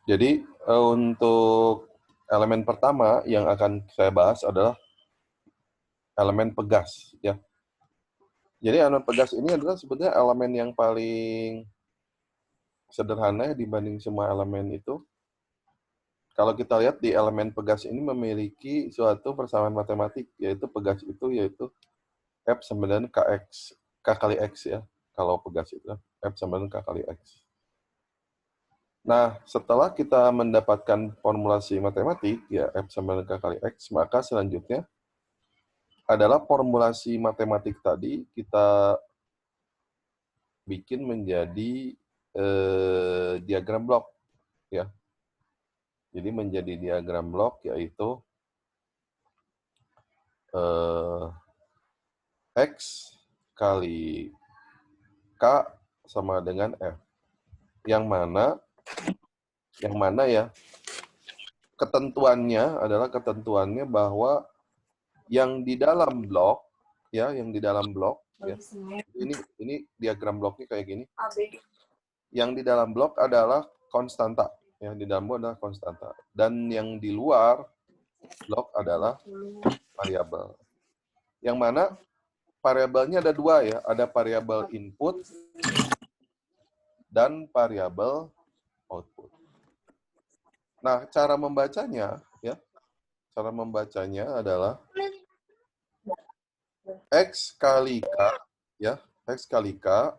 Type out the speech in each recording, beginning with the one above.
Jadi untuk elemen pertama yang akan saya bahas adalah elemen pegas, ya. Jadi elemen pegas ini adalah sebetulnya elemen yang paling sederhana dibanding semua elemen itu. Kalau kita lihat di elemen pegas ini memiliki suatu persamaan matematik, yaitu pegas itu yaitu F sama dengan Kx, K kali X ya. Kalau pegas itu F sama dengan K kali X. Nah, setelah kita mendapatkan formulasi matematik, ya F sama dengan K kali X, maka selanjutnya adalah formulasi matematik tadi kita bikin menjadi diagram blok, ya. Jadi menjadi diagram blok yaitu X kali K sama dengan F. Yang mana ya ketentuannya adalah ketentuannya bahwa yang di dalam blok ya, yang di dalam blok ya. Ini diagram bloknya kayak gini. Yang di dalam blok adalah konstanta, ya, di dalam blok adalah konstanta. Dan yang di luar blok adalah variabel. Yang mana variabelnya ada dua ya, ada variabel input dan variabel output. Nah, cara membacanya ya, cara membacanya adalah X kali K ya, X kali K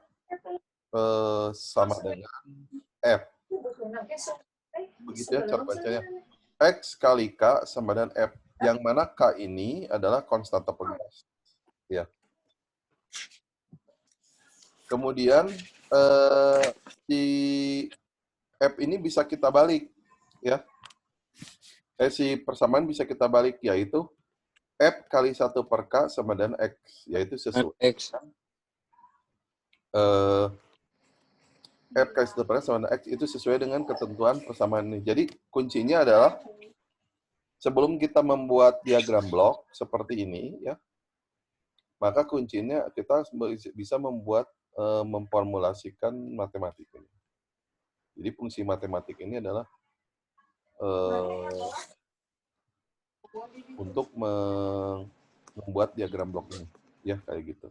sama dengan F. Begitu ya cara bacanya. X kali K sama dengan F. Yang mana K ini adalah konstanta pegas. Ya. Kemudian si F ini bisa kita balik ya. Si persamaan bisa kita balik yaitu F kali 1 per K sama dengan X, yaitu sesuai X. F kali 1 per K sama dengan X itu sesuai dengan ketentuan persamaan ini. Jadi kuncinya adalah sebelum kita membuat diagram blok seperti ini ya, maka kuncinya kita bisa memformulasikan matematik ini. Jadi fungsi matematik ini adalah untuk membuat diagram blok ini, ya kayak gitu.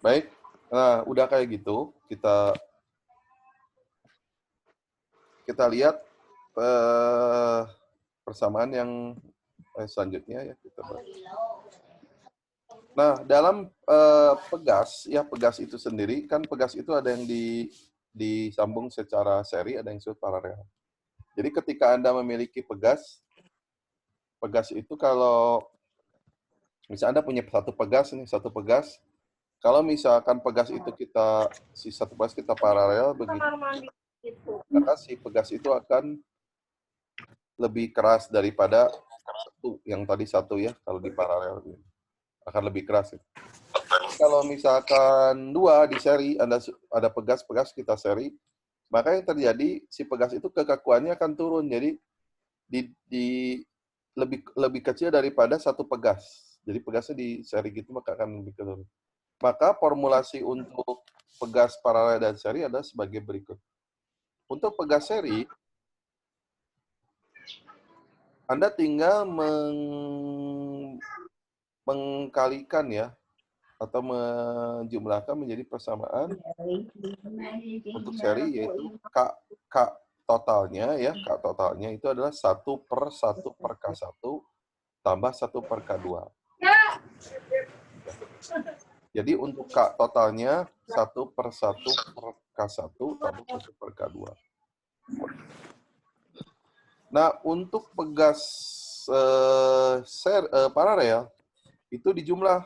Baik, nah udah kayak gitu, kita lihat persamaan yang selanjutnya ya kita bahas. Nah, dalam pegas, ya pegas itu sendiri, kan pegas itu ada yang disambung secara seri, ada yang disebut paralel. Jadi ketika Anda memiliki pegas itu kalau misalnya Anda punya satu pegas, kalau misalkan pegas itu satu pegas kita paralel begitu, maka si pegas itu akan lebih keras daripada yang tadi satu ya, kalau di paralel akan lebih keras. Ya. Kalau misalkan dua di seri, ada pegas kita seri, maka yang terjadi si pegas itu kekakuannya akan turun. Jadi lebih kecil daripada satu pegas. Jadi pegasnya di seri gitu maka akan lebih turun. Maka formulasi untuk pegas paralel dan seri adalah sebagai berikut. Untuk pegas seri, Anda tinggal mengkalikan ya, atau menjumlahkan menjadi persamaan untuk seri, yaitu K totalnya ya, K totalnya itu adalah 1 per 1 per K1 tambah 1 per K2. Jadi untuk K totalnya 1 per 1 per K1 tambah 1 per K2. Nah, untuk pegas paralel itu dijumlah,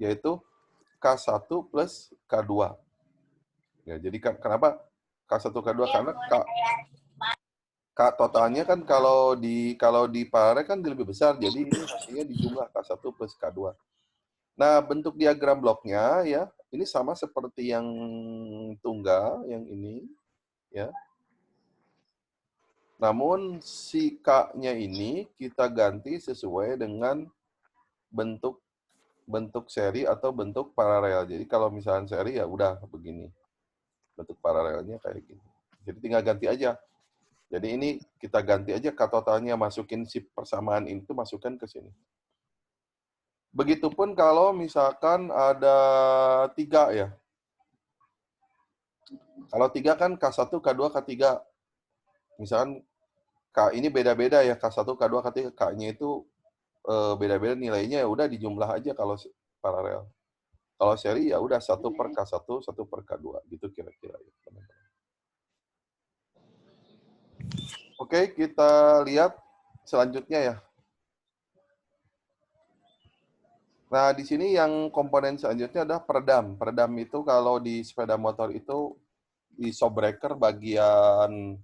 yaitu K1 plus K2. Ya, jadi kenapa K1 K2? Karena K totalnya kan kalau di paralel kan lebih besar, jadi ini artinya dijumlah K1 plus K2. Nah, bentuk diagram bloknya ya, ini sama seperti yang tunggal, yang ini ya. Namun si K-nya ini kita ganti sesuai dengan bentuk seri atau bentuk paralel. Jadi kalau misalnya seri ya udah begini. Bentuk paralelnya kayak gini. Jadi tinggal ganti aja. Jadi ini kita ganti aja K totalnya, masukin si persamaan itu, masukkan ke sini. Begitupun kalau misalkan ada 3 ya. Kalau 3 kan K1, K2, K3. Misalkan K ini beda-beda ya, K1, K2, K3. K-nya itu beda-beda nilainya, ya udah dijumlah aja kalau paralel. Kalau seri ya udah 1 per K1, 1 per K2 gitu kira-kira ya, teman-teman. Oke, kita lihat selanjutnya ya. Nah, di sini yang komponen selanjutnya adalah peredam. Peredam itu kalau di sepeda motor itu di shock breaker bagian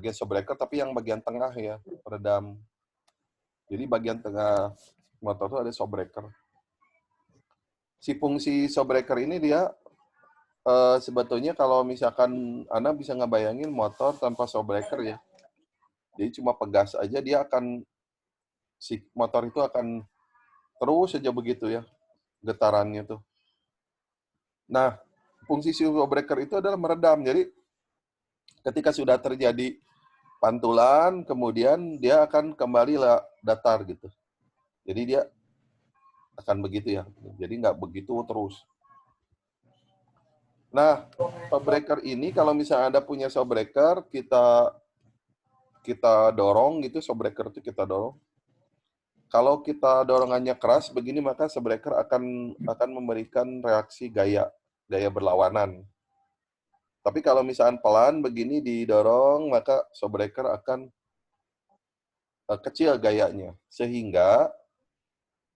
shock breaker, tapi yang bagian tengah ya, peredam. Jadi bagian tengah motor itu ada shock breaker. Si fungsi shock breaker ini dia sebetulnya kalau misalkan Anda bisa ngebayangin motor tanpa shock breaker ya. Jadi cuma pegas aja dia akan, si motor itu akan terus saja begitu ya getarannya tuh. Nah, fungsi shock breaker itu adalah meredam. Jadi ketika sudah terjadi pantulan, kemudian dia akan kembali datar gitu. Jadi dia akan begitu ya. Jadi nggak begitu terus. Nah, shock breaker ini kalau misalnya Anda punya shock breaker, kita dorong gitu, shock breaker itu kita dorong. Kalau kita dorongannya keras begini, maka shock breaker akan memberikan reaksi gaya berlawanan. Tapi kalau misalnya pelan begini didorong, maka shock breaker akan kecil gayanya. Sehingga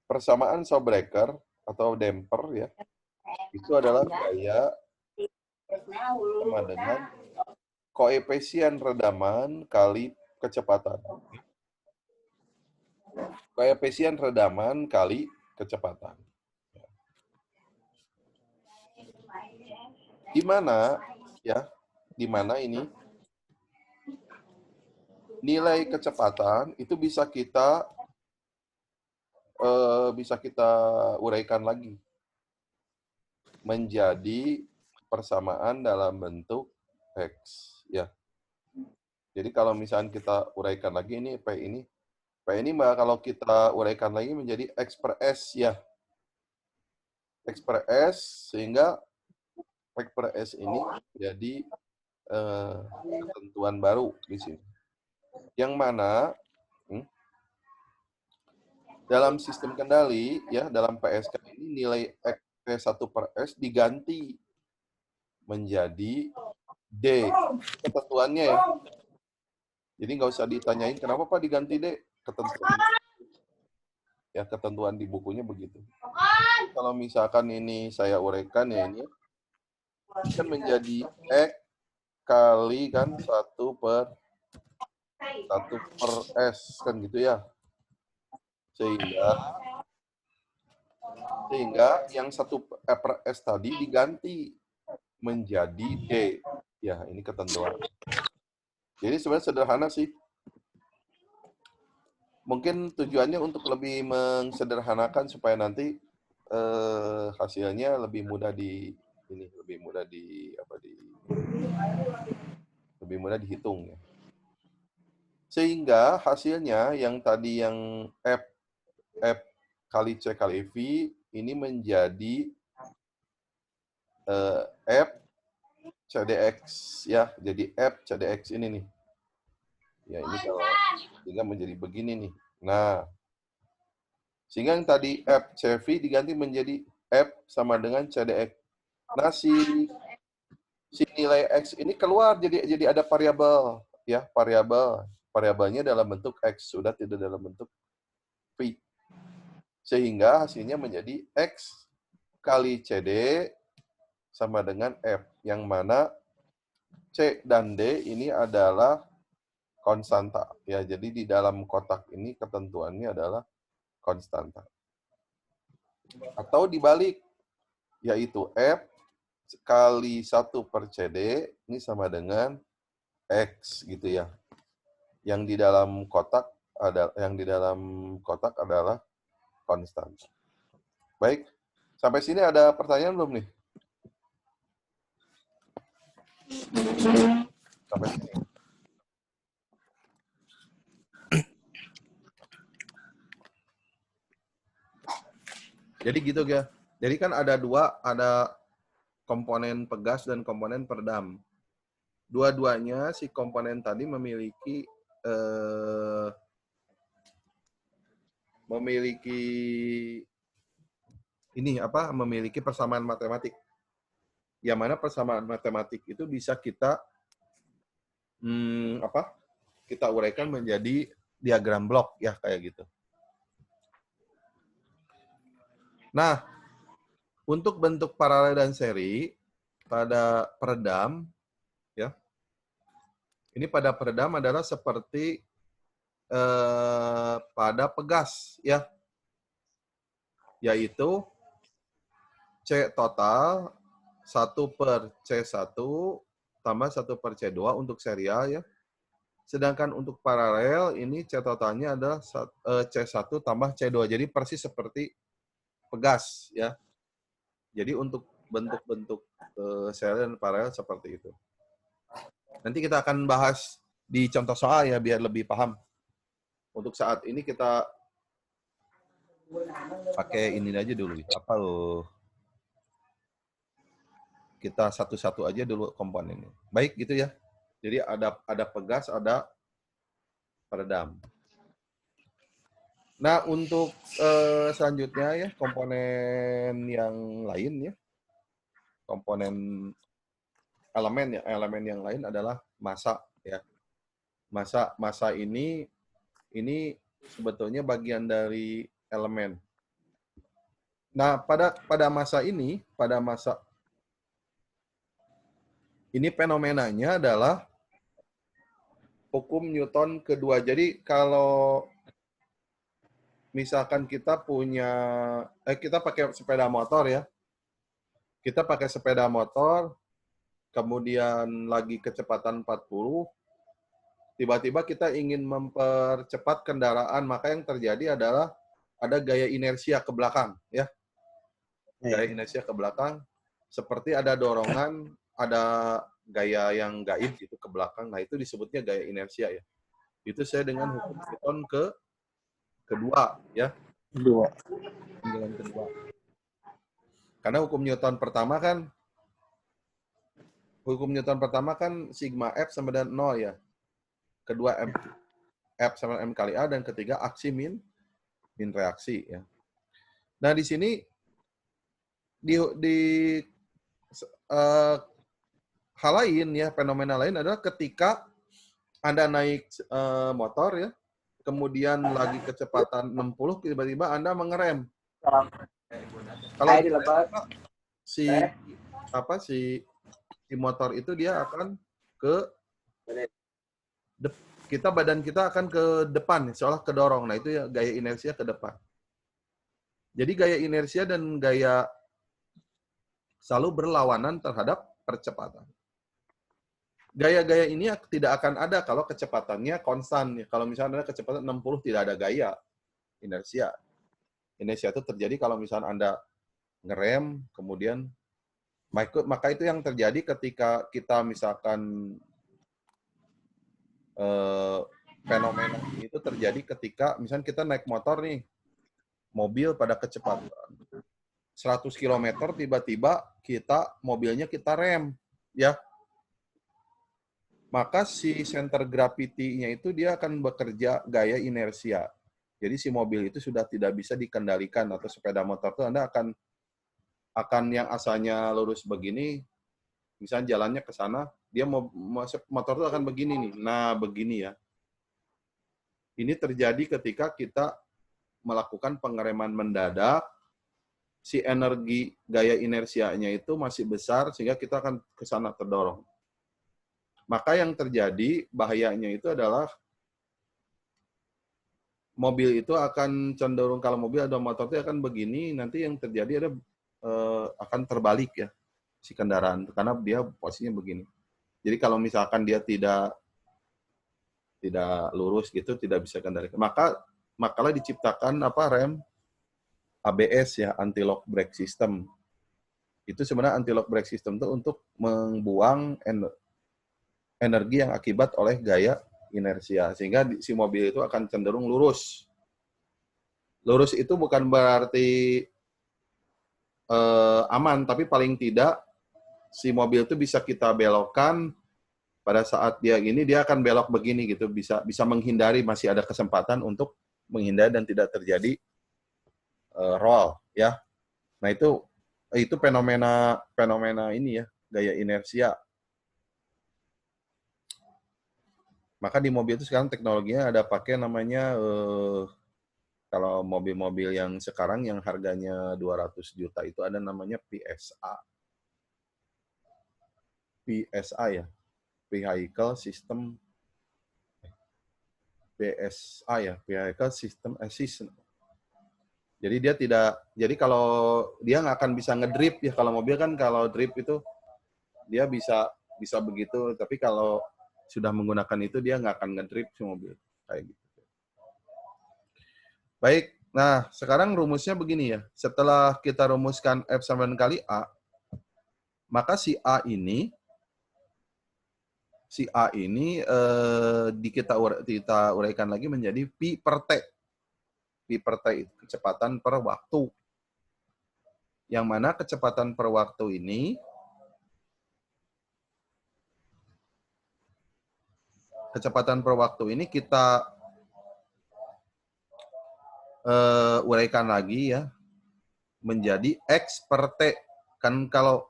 persamaan shock breaker atau damper ya, itu adalah gaya sama dengan koefisien redaman kali kecepatan. Koefisien redaman kali kecepatan. Di mana ya? Di mana ini nilai kecepatan itu bisa kita uraikan lagi menjadi persamaan dalam bentuk X ya. Jadi kalau misalnya kita uraikan lagi ini P ini kalau kita uraikan lagi menjadi X per S ya. X per S, sehingga X per S ini jadi ketentuan baru di sini. Yang mana dalam sistem kendali ya, dalam PSK ini nilai X1 per S diganti menjadi D. Ketentuannya ya. Jadi nggak usah ditanyain kenapa Pak diganti D. Ketentuannya. Ya, ketentuan di bukunya begitu. Kalau misalkan ini saya uraikan ya, ini kan menjadi X kali kan 1 per S kan gitu ya. Sehingga yang 1 per S tadi diganti menjadi D. Ya, ini ketentuan. Jadi sebenarnya sederhana sih. Mungkin tujuannya untuk lebih mensederhanakan supaya nanti hasilnya lebih mudah lebih mudah dihitung ya. Sehingga hasilnya yang tadi yang F kali C kali V ini menjadi F CDX ya. Jadi F CDX ini nih. Ya, ini kalau sehingga menjadi begini nih. Nah, sehingga yang tadi F CV diganti menjadi F sama dengan CDX. Nah, si nilai X ini keluar jadi ada variabel ya, variabelnya dalam bentuk X, sudah tidak dalam bentuk V. Sehingga hasilnya menjadi X kali CD sama dengan F, yang mana C dan D ini adalah konstanta. Ya, jadi di dalam kotak ini ketentuannya adalah konstanta. Atau dibalik, yaitu F kali 1 per CD ini sama dengan X gitu ya. Yang di dalam kotak adalah konstanta. Baik, sampai sini ada pertanyaan belum nih? Sampai sini. Jadi gitu ya. Jadi kan ada komponen pegas dan komponen peredam. Dua-duanya si komponen tadi memiliki memiliki persamaan matematik. Yang mana persamaan matematik itu bisa kita kita uraikan menjadi diagram blok ya kayak gitu. Nah, untuk bentuk paralel dan seri pada peredam ya. Ini pada peredam adalah seperti pada pegas ya. Yaitu C total 1/C1 tambah 1/C2 untuk serial ya. Sedangkan untuk paralel ini C totalnya adalah C1 tambah C2. Jadi persis seperti pegas ya. Jadi untuk bentuk-bentuk serial dan paralel seperti itu. Nanti kita akan bahas di contoh soal ya biar lebih paham. Untuk saat ini kita pakai ini aja dulu. Apa loh? Kita satu-satu aja dulu komponennya. Baik gitu ya. Jadi ada pegas, ada peredam. Nah, untuk selanjutnya ya komponen yang lain ya. Komponen elemen yang lain adalah massa ya. Massa ini sebetulnya bagian dari elemen. Nah, pada massa ini ini fenomenanya adalah hukum Newton kedua. Jadi kalau misalkan kita kita pakai sepeda motor ya. Kita pakai sepeda motor, kemudian lagi kecepatan 40, tiba-tiba kita ingin mempercepat kendaraan, maka yang terjadi adalah ada gaya inersia ke belakang ya. Gaya inersia ke belakang, seperti ada dorongan, ada gaya yang gaib gitu ke belakang. Nah, itu disebutnya gaya inersia ya. Itu saya dengan hukum Newton kedua ya. Kedua. Karena hukum Newton pertama kan sigma F sama dengan 0 ya. Kedua F sama M kali A, dan ketiga aksi min reaksi ya. Nah, di sini hal lain ya, fenomena lain adalah ketika Anda naik motor ya, kemudian lagi kecepatan 60, tiba-tiba Anda mengerem. Kalau si motor itu dia akan badan kita akan ke depan, seolah kedorong. Nah, itu ya gaya inersia ke depan. Jadi gaya inersia dan gaya selalu berlawanan terhadap percepatan. Gaya-gaya ini tidak akan ada kalau kecepatannya konstan. Kalau misalnya ada kecepatan 60, tidak ada gaya inersia. Inersia itu terjadi kalau misalnya Anda ngerem, kemudian maka itu yang terjadi ketika kita misalkan fenomena itu terjadi ketika misalnya kita naik motor nih, mobil pada kecepatan 100 km, tiba-tiba mobilnya kita rem ya. Maka si center gravity-nya itu dia akan bekerja gaya inersia. Jadi si mobil itu sudah tidak bisa dikendalikan, atau sepeda motor itu Anda akan yang asalnya lurus begini, misalnya jalannya ke sana, dia motor itu akan begini nih. Nah, begini ya. Ini terjadi ketika kita melakukan pengereman mendadak, si energi gaya inersianya itu masih besar sehingga kita akan ke sana terdorong. Maka yang terjadi bahayanya itu adalah mobil itu akan cenderung, kalau mobil atau motor itu akan begini, nanti yang terjadi akan terbalik ya si kendaraan, karena dia posisinya begini. Jadi kalau misalkan dia tidak lurus gitu, tidak bisa kendalikan. Makalah diciptakan rem ABS ya, anti-lock brake system. Itu sebenarnya anti-lock brake system itu untuk membuang energi yang akibat oleh gaya inersia. Sehingga si mobil itu akan cenderung lurus. Lurus itu bukan berarti aman, tapi paling tidak si mobil itu bisa kita belokkan pada saat dia akan belok begini gitu, bisa menghindari, masih ada kesempatan untuk menghindari dan tidak terjadi roll ya. Nah, itu fenomena ini ya, gaya inersia. Maka di mobil itu sekarang teknologinya ada pakai namanya kalau mobil-mobil yang sekarang yang harganya 200 juta itu ada namanya PSA. PSA ya, Vehicle System, PSA ya, Vehicle System Assistant. Jadi kalau dia nggak akan bisa ngedrift ya, kalau mobil kan kalau drift itu dia bisa begitu, tapi kalau sudah menggunakan itu dia nggak akan ngedrift si mobil kayak gitu. Baik, nah sekarang rumusnya begini ya. Setelah kita rumuskan F sama dengan kali A, maka si A ini kita uraikan lagi menjadi Pi per T. Pi per T itu kecepatan per waktu. Yang mana kecepatan per waktu ini kita uraikan lagi ya menjadi X per T. Kan kalau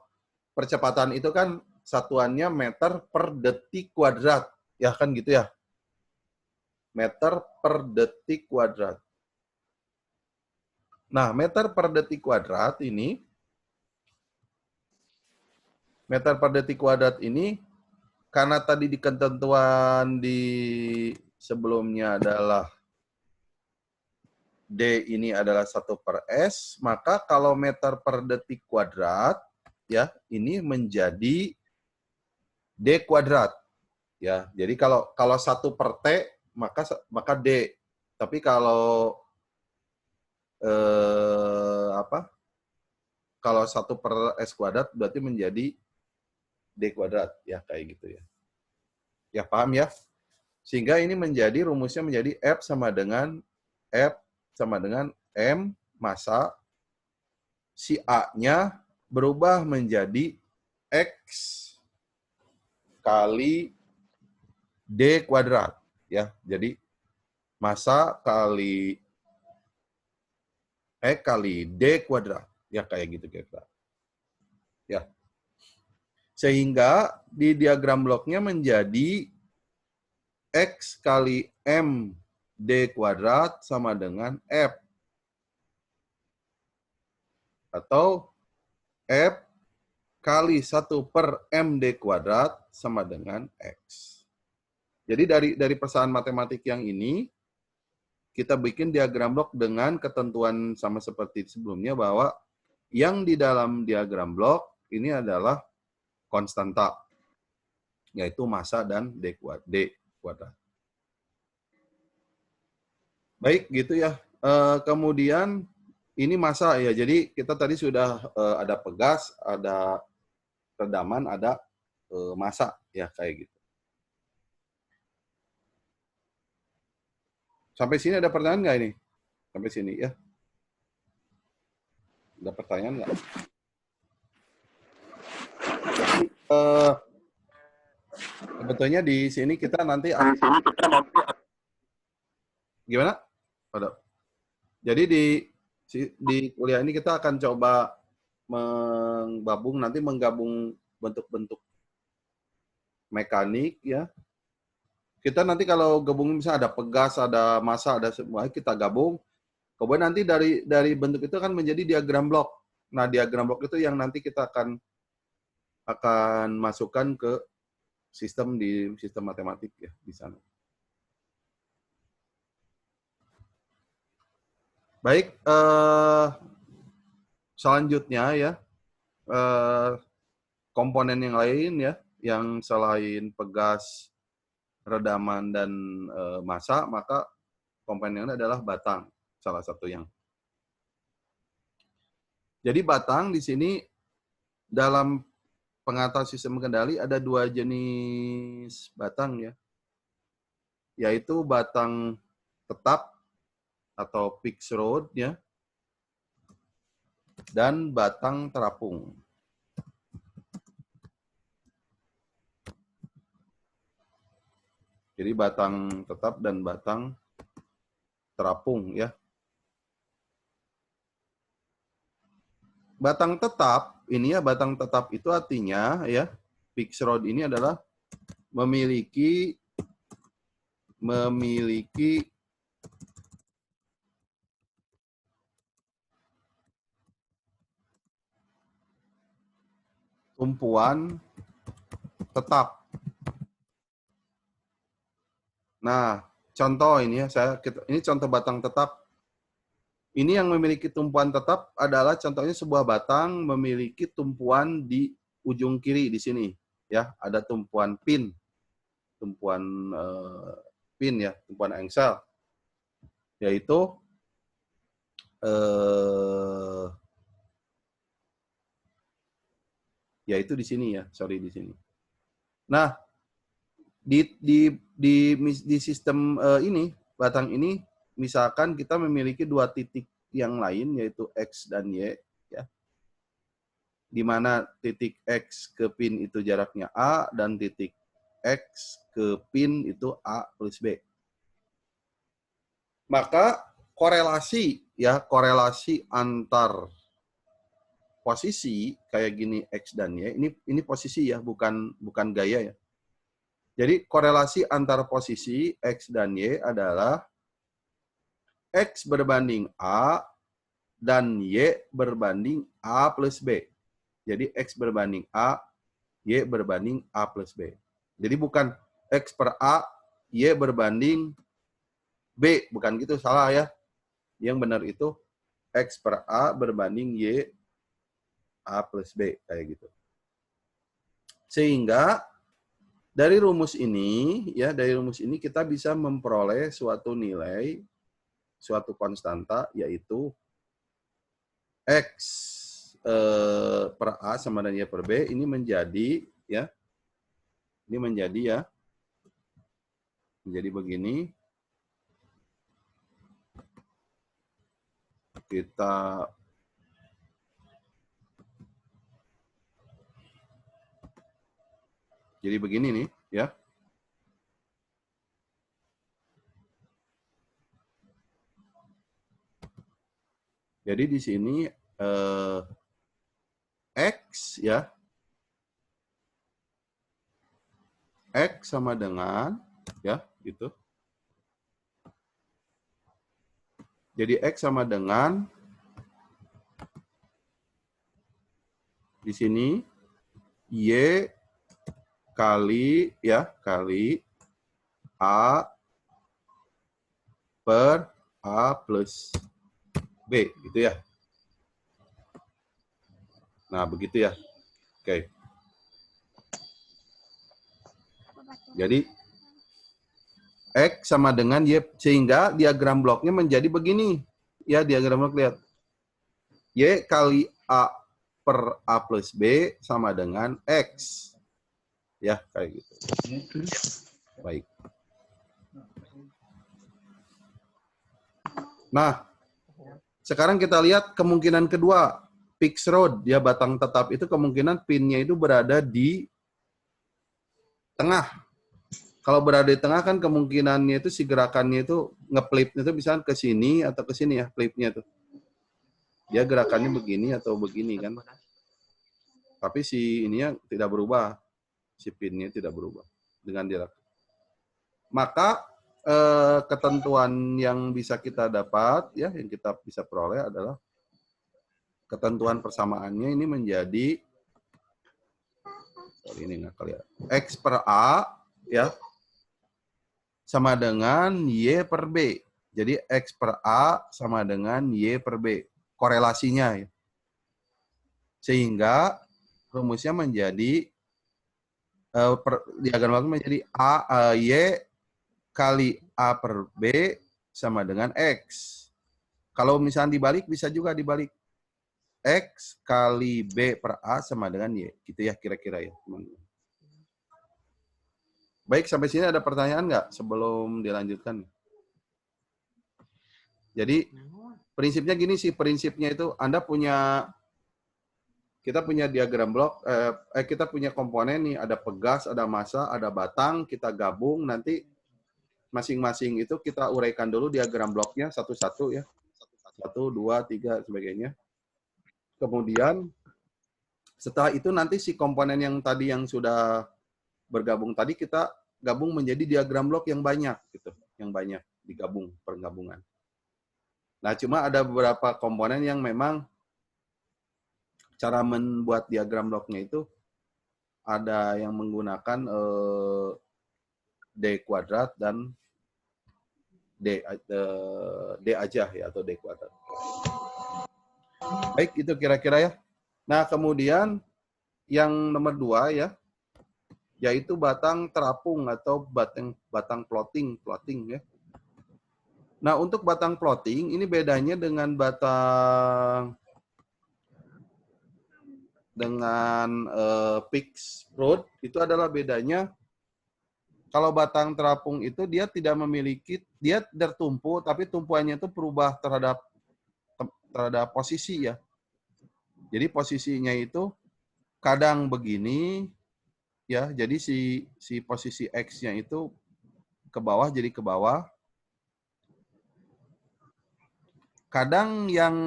percepatan itu kan satuannya meter per detik kuadrat. Ya kan gitu ya. Meter per detik kuadrat. Nah, meter per detik kuadrat ini karena tadi di ketentuan di sebelumnya adalah D ini adalah 1 per S, maka kalau meter per detik kuadrat, ya ini menjadi D kuadrat. Ya, jadi kalau 1 per T, maka D. Tapi kalau kalau 1 per S kuadrat berarti menjadi D kuadrat. Ya, kayak gitu ya. Ya, paham ya? Sehingga ini rumusnya menjadi F sama dengan M massa, si A-nya berubah menjadi X kali D kuadrat. Ya, jadi massa kali X kali D kuadrat. Ya, kayak gitu kira-kira. Ya. Sehingga di diagram bloknya menjadi X kali M D kuadrat sama dengan F. Atau F kali 1 per MD kuadrat sama dengan X. Jadi dari persamaan matematik yang ini, kita bikin diagram blok dengan ketentuan sama seperti sebelumnya bahwa yang di dalam diagram blok ini adalah konstanta, yaitu massa dan D kuadrat. Baik, gitu ya. Kemudian ini massa ya. Jadi kita tadi sudah ada pegas, ada redaman, ada massa ya kayak gitu. Sampai sini ada pertanyaan nggak ini? Sampai sini ya. Ada pertanyaan nggak? Sebetulnya di sini kita nanti gimana? Jadi di kuliah ini kita akan coba menggabung bentuk-bentuk mekanik ya. Kita nanti kalau gabung misalnya ada pegas, ada massa, ada semua kita gabung. Kemudian nanti dari bentuk itu kan menjadi diagram blok. Nah, diagram blok itu yang nanti kita akan masukkan ke sistem matematik ya di sana. Baik, selanjutnya ya komponen yang lain ya, yang selain pegas, redaman dan massa, maka komponennya adalah batang, salah satu yang. Jadi batang di sini dalam pengatur sistem kendali ada 2 jenis batang ya, yaitu batang tetap atau fixed rod ya, dan batang terapung. Jadi batang tetap dan batang terapung ya. Batang tetap ini ya, batang tetap itu artinya ya, fixed rod ini adalah memiliki tumpuan tetap. Nah, contoh ini ya, ini contoh batang tetap. Ini yang memiliki tumpuan tetap adalah contohnya sebuah batang memiliki tumpuan di ujung kiri di sini ya, ada tumpuan pin, tumpuan pin ya, tumpuan engsel, yaitu yaitu di sini ya, sorry di sini. Nah, di sistem ini, batang ini, misalkan kita memiliki 2 titik yang lain, yaitu X dan Y, ya, di mana titik X ke pin itu jaraknya A, dan titik X ke pin itu A plus B. Maka korelasi, ya, korelasi antar posisi, kayak gini X dan Y, ini posisi ya, bukan gaya ya. Jadi korelasi antar posisi X dan Y adalah X berbanding A dan Y berbanding A plus B. Jadi X berbanding A, Y berbanding A plus B. Jadi bukan X per A, Y berbanding B. Bukan gitu, salah ya. Yang benar itu X per A berbanding Y A plus B. Kayak gitu. Sehingga dari rumus ini, ya, dari rumus ini kita bisa memperoleh suatu nilai, suatu konstanta, yaitu X per A sama dengan Y per B, ini menjadi, ya, ini menjadi, ya, menjadi begini. Kita jadi begini nih, ya. Jadi di sini X, ya, X sama dengan, ya, gitu. Jadi X sama dengan di sini Y kali, ya, kali A per A plus B, gitu ya. Nah, begitu ya. Oke. Jadi X sama dengan Y, sehingga diagram bloknya menjadi begini. Ya, diagram blok, lihat. Y kali A per A plus B sama dengan X. Ya, kayak gitu. Baik. Nah, sekarang kita lihat kemungkinan kedua, fixed rod, ya, batang tetap itu kemungkinan pinnya itu berada di tengah. Kalau berada di tengah kan kemungkinannya itu si gerakannya itu ngeplipnya itu misalnya ke sini atau ke sini ya, flipnya tuh. Dia gerakannya begini atau begini kan. Tapi si ininya tidak berubah. Si pinnya tidak berubah dengan jarak. Maka ketentuan yang bisa kita dapat, ya, yang kita bisa peroleh adalah ketentuan persamaannya ini menjadi, sorry, ini nggak kelihatan, X per A, ya, sama dengan Y per B. Jadi X per A sama dengan Y per B. Korelasinya, ya. Sehingga rumusnya menjadi, diagram menjadi Y kali A per B sama dengan X. Kalau misalnya dibalik, bisa juga dibalik. X kali B per A sama dengan Y. Gitu ya kira-kira ya, teman-teman. Baik, sampai sini ada pertanyaan nggak sebelum dilanjutkan? Jadi, prinsipnya gini sih, prinsipnya itu kita punya diagram blok, kita punya komponen nih, ada pegas, ada massa, ada batang, kita gabung, nanti masing-masing itu kita uraikan dulu diagram bloknya satu-satu ya. 1, 2, 3, sebagainya. Kemudian, setelah itu nanti si komponen yang tadi yang sudah bergabung tadi kita gabung menjadi diagram blok yang banyak gitu, yang banyak digabung penggabungan. Nah, cuma ada beberapa komponen yang memang cara membuat diagram bloknya itu ada yang menggunakan D kuadrat dan D aja ya, atau D kuadrat. Baik, itu kira-kira ya. Nah, kemudian yang nomor 2 ya, yaitu batang terapung atau batang plotting ya. Nah, untuk batang plotting ini bedanya dengan fixed root itu adalah bedanya. Kalau batang terapung itu dia tidak memiliki, dia tertumpu, tapi tumpuannya itu berubah terhadap posisi ya. Jadi posisinya itu kadang begini ya, jadi si posisi X-nya itu ke bawah jadi ke bawah. Kadang yang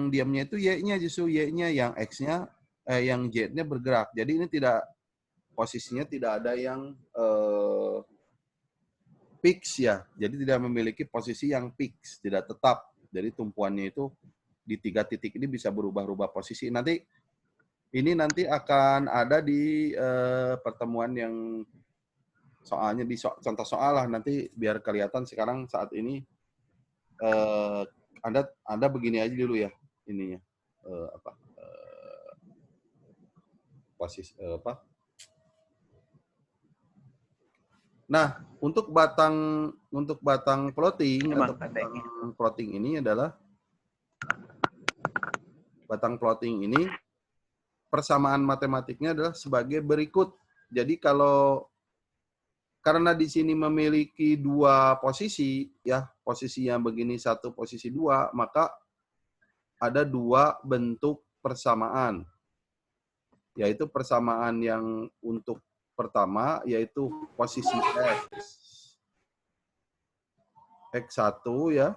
diamnya itu Y-nya, justru Y-nya, yang X-nya yang Z-nya bergerak. Jadi ini posisinya tidak ada yang fix ya. Jadi tidak memiliki posisi yang fix, tidak tetap. Jadi tumpuannya itu di 3 titik ini bisa berubah-ubah posisi. Nanti akan ada di pertemuan yang soalnya di contoh soal lah, nanti biar kelihatan. Sekarang saat ini Anda begini aja dulu ya ininya. Posisi Nah, untuk batang plotting atau batang plotting ini adalah persamaan matematiknya adalah sebagai berikut. Jadi karena di sini memiliki 2 posisi ya, posisinya begini 1, posisi 2, maka ada 2 bentuk persamaan. Yaitu persamaan yang untuk pertama yaitu posisi X1 ya,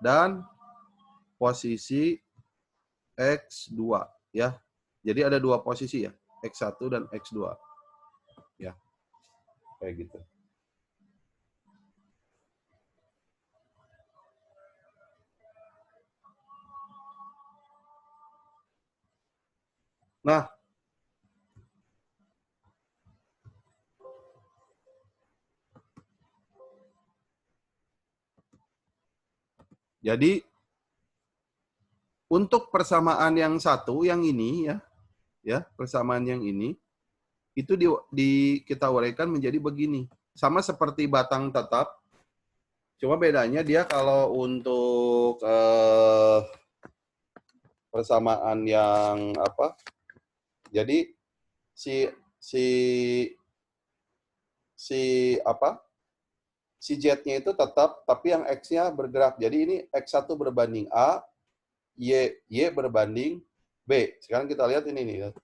dan posisi X2 ya. Jadi ada 2 posisi ya, X1 dan X2 ya, kayak gitu. Nah, jadi untuk persamaan yang satu, yang ini ya, persamaan yang ini itu kita uraikan menjadi begini. Sama seperti batang tetap, cuma bedanya dia kalau untuk persamaan yang apa? Jadi si Z-nya itu tetap, tapi yang X-nya bergerak. Jadi ini X1 berbanding A, Y berbanding B. Sekarang kita lihat ini nih.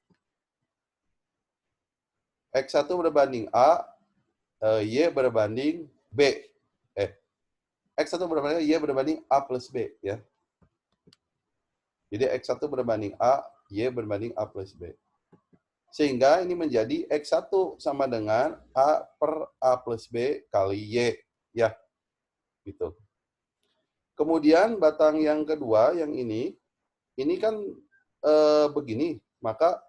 X1 berbanding A, Y berbanding B. X1 berbanding Y berbanding A plus B. Ya. Jadi X1 berbanding A, Y berbanding A plus B. Sehingga ini menjadi X1 sama dengan A per A plus B kali Y. Ya, gitu. Kemudian batang yang kedua, yang ini kan begini. Maka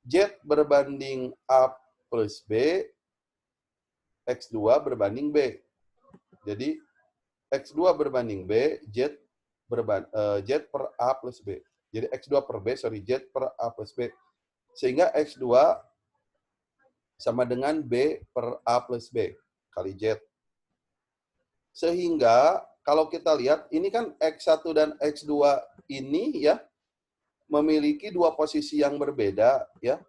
Z berbanding A plus B, X2 berbanding B. Jadi X2 berbanding B, Z per A plus B. Jadi X2 per B, Z per A plus B. Sehingga X2 sama dengan B per A plus B kali Z. Sehingga kalau kita lihat, ini kan X1 dan X2 ini ya, memiliki dua posisi yang berbeda, ya.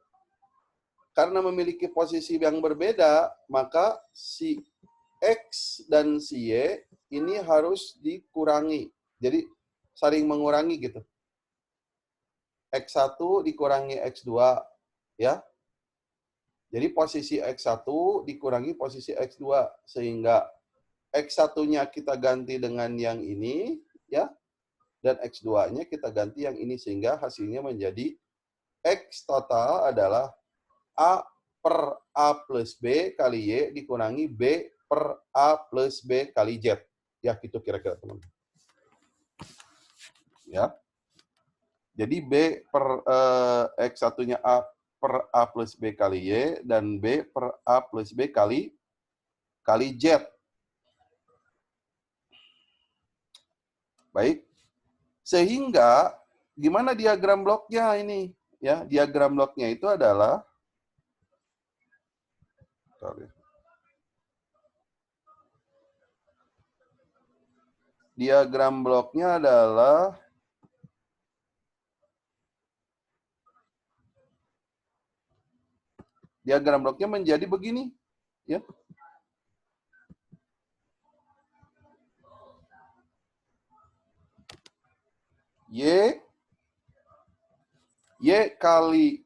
Karena memiliki posisi yang berbeda, maka si X dan si Y ini harus dikurangi. Jadi, saling mengurangi gitu. X1 dikurangi X2, ya. Jadi posisi X1 dikurangi posisi X2, sehingga X1-nya kita ganti dengan yang ini, ya, dan X2-nya kita ganti yang ini, sehingga hasilnya menjadi X total adalah A per A plus B kali Y dikurangi B per A plus B kali Z. Ya, gitu kira-kira, teman. Ya. Jadi B per X1-nya A per A plus B kali Y, dan B per A plus B kali Z. Baik. Sehingga, gimana diagram bloknya ini? Ya, diagram bloknya itu adalah, diagram bloknya adalah diagram bloknya menjadi begini, ya. Y kali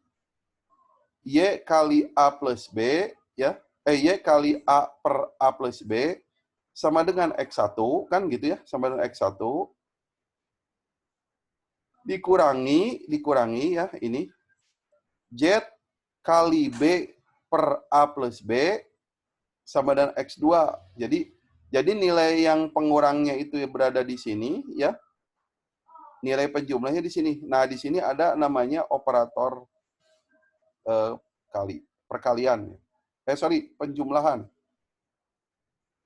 A plus B, ya. Y kali A per A plus B sama dengan X1, kan gitu ya, sama dengan X1 dikurangi ya, ini Z kali B per A plus B sama dengan X2. Jadi nilai yang pengurangnya itu berada di sini, ya. Nilai penjumlahnya di sini. Nah, di sini ada namanya operator perkalian. Penjumlahan.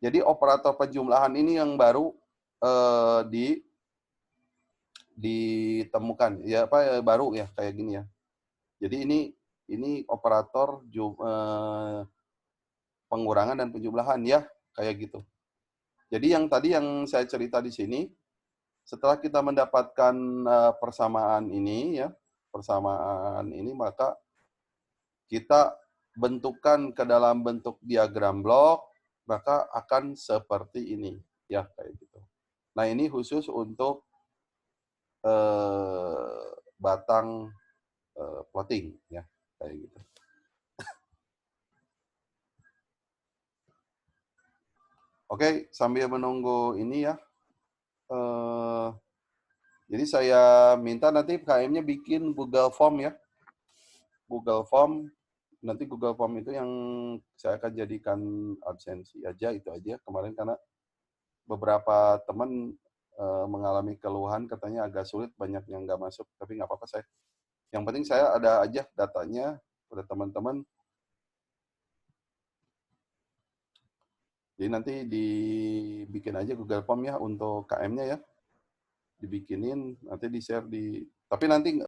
Jadi operator penjumlahan ini yang baru ditemukan, ya, baru ya, kayak gini ya. Jadi ini operator pengurangan dan penjumlahan, ya, kayak gitu. Jadi yang tadi yang saya cerita di sini, setelah kita mendapatkan persamaan ini, ya, maka kita bentukkan ke dalam bentuk diagram blok, maka akan seperti ini, ya, kayak gitu. Nah, ini khusus untuk batang plotting, ya, kayak gitu. Oke, sambil menunggu ini ya. Jadi saya minta nanti KM-nya bikin Google Form, ya. Google Form. Nanti Google Form itu yang saya akan jadikan absensi aja, itu aja kemarin, karena beberapa teman mengalami keluhan, katanya agak sulit, banyak yang nggak masuk, tapi nggak apa-apa, yang penting saya ada aja datanya pada teman-teman. Jadi nanti dibikin aja Google Form ya untuk KM-nya, ya. Dibikinin, nanti di-share di... Tapi nanti